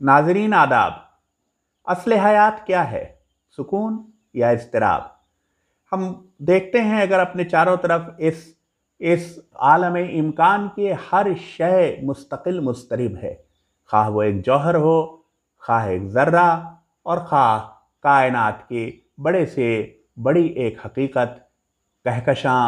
नाज़रीन आदाब। असले हयात क्या है, सुकून या इज़्तिराब? हम देखते हैं अगर अपने चारों तरफ इस आलम इम्कान की हर शय मुस्तकिल मुस्तरिब है, खाह वो एक जौहर हो, खाह एक ज़र्रा, और खाह कायनात की बड़े से बड़ी एक हकीकत, कहकशां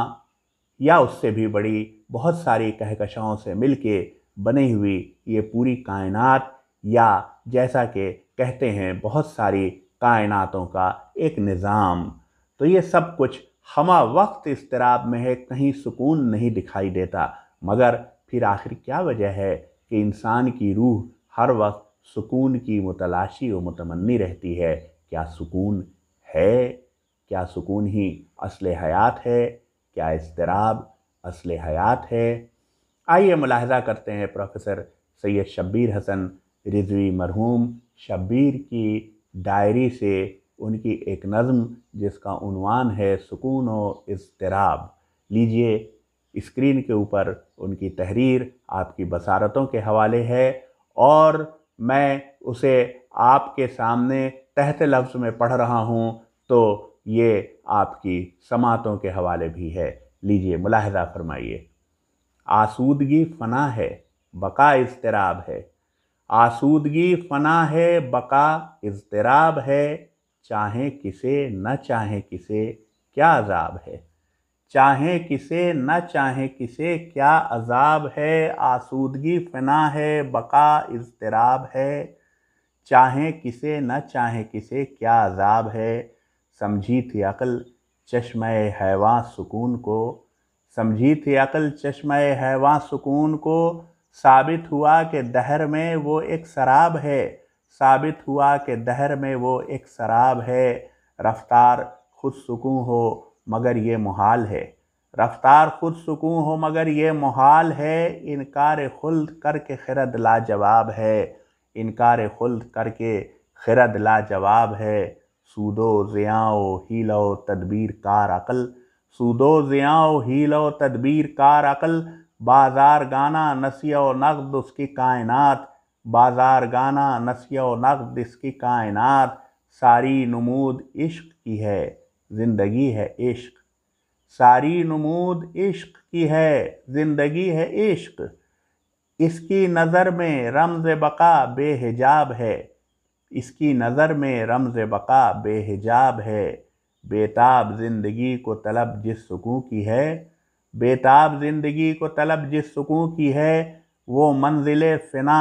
या उससे भी बड़ी बहुत सारी कहकशाओं से मिलके बनी हुई ये पूरी कायनात, या जैसा कि कहते हैं बहुत सारी कायनातों का एक निज़ाम। तो ये सब कुछ हमा वक्त इज़्तिराब में है, कहीं सुकून नहीं दिखाई देता। मगर फिर आखिर क्या वजह है कि इंसान की रूह हर वक्त सुकून की मुतलाशी व मुतमन्नी रहती है? क्या सुकून है? क्या सुकून ही असले हयात है? क्या इज़्तिराब असले हयात है? आइए मुलाहज़ा करते हैं प्रोफेसर सैयद शब्बीर हसन रिज़वी मरहूम शब्बीर की डायरी से उनकी एक नज़्म जिसका उन्वान है सुकून व इज़्तिराब। लीजिए, स्क्रीन के ऊपर उनकी तहरीर आपकी बसारतों के हवाले है और मैं उसे आपके सामने तहत लफ्ज़ में पढ़ रहा हूँ, तो ये आपकी समातों के हवाले भी है। लीजिए मुलाहज़ा फरमाइए। आसूदगी फ़ना है, बका इज़्तिराब है। आसूदगी फ़ना है, बका इज़्तिराब है। चाहे किसे न चाहे किसे क्या अज़ाब है। चाहे किसे न चाहे किसे क्या अज़ाब है। आसूदगी फ़ना है, बका इज़्तिराब है। चाहे किसे न चाहे किसे क्या अज़ाब है। समझी थी अक़ल चश्मे हैवां सुकून को, समझी थी अक़ल चश्मे हैवां सुकून को। साबित हुआ कि दहर में वो एक शराब है, साबित हुआ कि दहर में वो एक शराब है। रफ्तार खुद सुकून हो मगर ये मुहाल है, रफ्तार खुद सुकून हो मगर ये मुहाल है। इनकार खुल्द करके खिरद लाजवाब है, इनकार खुल्द करके खिरद लाजवाब है। सूदो ज़ियाओ हीलो तदबीर कार अक़ल, सूदो ज़ियाओ हीलो तदबीर कार अक़ल। बाज़ार गाना नसिया व नक़द उसकी कायनात, बाज़ार गाना नसिया व नक़द इसकी कायनात। सारी नमूद इश्क की है, ज़िंदगी है इश्क, सारी नमूद इश्क की है, ज़िंदगी है इश्क। इसकी नज़र में रमज़ बका बेहिजाब है, इसकी नज़र में रमज़ बका बेहिजाब है। बेताब ज़िंदगी को तलब जिस सुकून की है, बेताब ज़िंदगी को तलब जिस सुकून की है। वो मंजिल फ़ना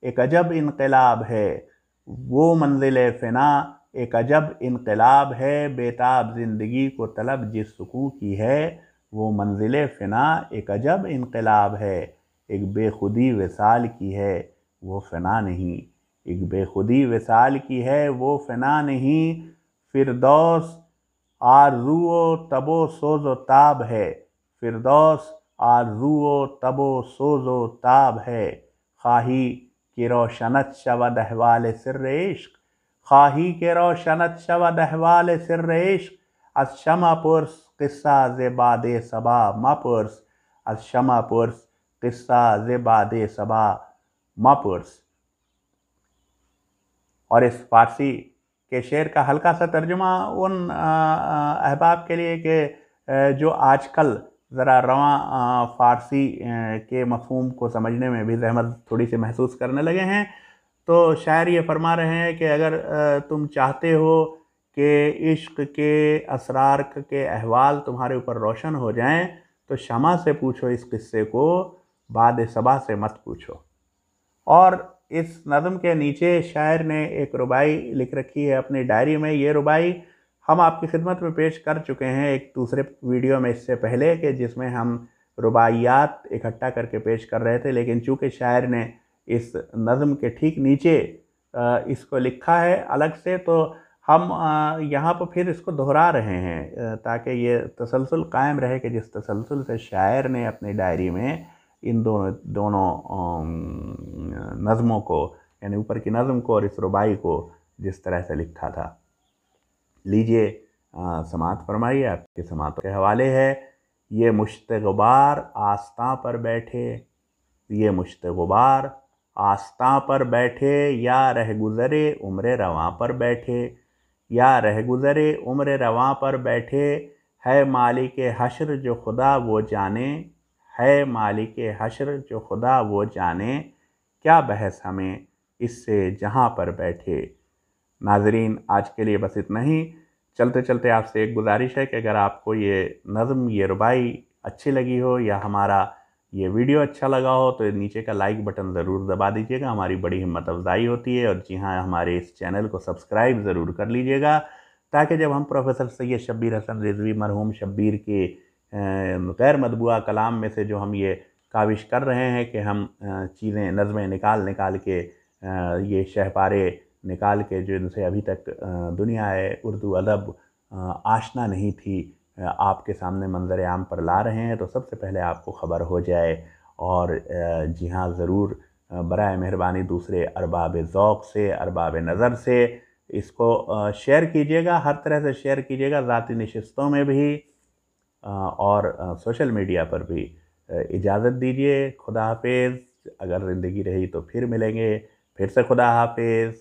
एक अजब इनक़लाब है, वो मंजिल फ़ना एक अजब इनक़लाब है। बेताब ज़िंदगी को तलब जिस सुकून की है, वो मंजिल फ़ना एक अजब इनक़लाब है। एक बेखुदी विसाल की है वो फ़ना नहीं, एक बेखुदी विसाल की है वो फ़ना नहीं। फ़िरदौस आरज़ू तबो सोज़ो ताब है, फ़िरदौस आरज़ू तबो सोज़ो ताब है। ख़्वाही कि रोशनत शवद अहवाल सिर्र इश्क, ख़्वाही कि रोशनत शवद अहवाल सिर्र इश्क। अज़ शमा पुरस क़िस्सा ज़े बादे सबा मपुरस, अज़ शमा पुरस क़िस्सा ज़े बादे सबा मपुरस। और इस फ़ारसी के शेर का हल्का सा तर्जुमा उन अहबाब के लिए कि जो आजकल ज़रा रवां फ़ारसी के मफ़हूम को समझने में भी ज़हमत थोड़ी सी महसूस करने लगे हैं। तो शायर ये फरमा रहे हैं कि अगर तुम चाहते हो कि इश्क के असरार के अहवाल तुम्हारे ऊपर रोशन हो जाएं, तो शमा से पूछो इस किस्से को, बाद सबा से मत पूछो। और इस नज़म के नीचे शायर ने एक रुबाई लिख रखी है अपनी डायरी में। ये रुबाई हम आपकी खिदमत में पेश कर चुके हैं एक दूसरे वीडियो में इससे पहले, कि जिसमें हम रुबाइयात इकट्ठा करके पेश कर रहे थे, लेकिन चूँकि शायर ने इस नज़म के ठीक नीचे इसको लिखा है अलग से, तो हम यहाँ पर फिर इसको दोहरा रहे हैं ताकि ये तसलसल कायम रहे कि जिस तसलसल से शायर ने अपनी डायरी में इन दोनों नज़मों को, यानी ऊपर की नज़म को और इस रुबाई को जिस तरह से लिखा था। लीजिए समात फरमाइए, आपके समातों के हवाले है। ये मुश्त गुबार आस्तां पर बैठे, ये मुश्त गुबार आस्तां पर बैठे या रह गुज़रे उम्र रवां पर बैठे, या रह गुज़रे उम्र रवां पर बैठे, है मालिक हश्र जो खुदा वो जाने, है मालिक हश्र जो खुदा वो जाने, क्या बहस हमें इससे जहां पर बैठे। नाज़रीन, आज के लिए बस इतना ही। चलते चलते आपसे एक गुजारिश है कि अगर आपको ये नज़म, ये रुबाई अच्छी लगी हो या हमारा ये वीडियो अच्छा लगा हो तो नीचे का लाइक बटन ज़रूर दबा दीजिएगा, हमारी बड़ी हिम्मत अफजाई होती है। और जी हाँ, हमारे इस चैनल को सब्सक्राइब ज़रूर कर लीजिएगा, ताकि जब हम प्रोफेसर सैयद शब्बीर हसन रिजवी मरहूम शब्बीर के गैर मतबूआ कलाम में से जो हम ये काविश कर रहे हैं कि हम चीज़ें, नज़में निकाल निकाल के, ये शहपारे निकाल के, जो इनसे अभी तक दुनिया उर्दू अदब आशना नहीं थी, आपके सामने मंजर आम पर ला रहे हैं, तो सबसे पहले आपको ख़बर हो जाए। और जी हाँ, ज़रूर बराए मेहरबानी दूसरे अरबाब ज़ौक़ से, अरबाब नज़र से इसको शेयर कीजिएगा, हर तरह से शेयर कीजिएगा, ज़ाती नशिस्तों में भी और सोशल मीडिया पर भी। इजाज़त दीजिए, खुदा हाफिज़। अगर ज़िंदगी रही तो फिर मिलेंगे, फिर से खुदा हाफिज़।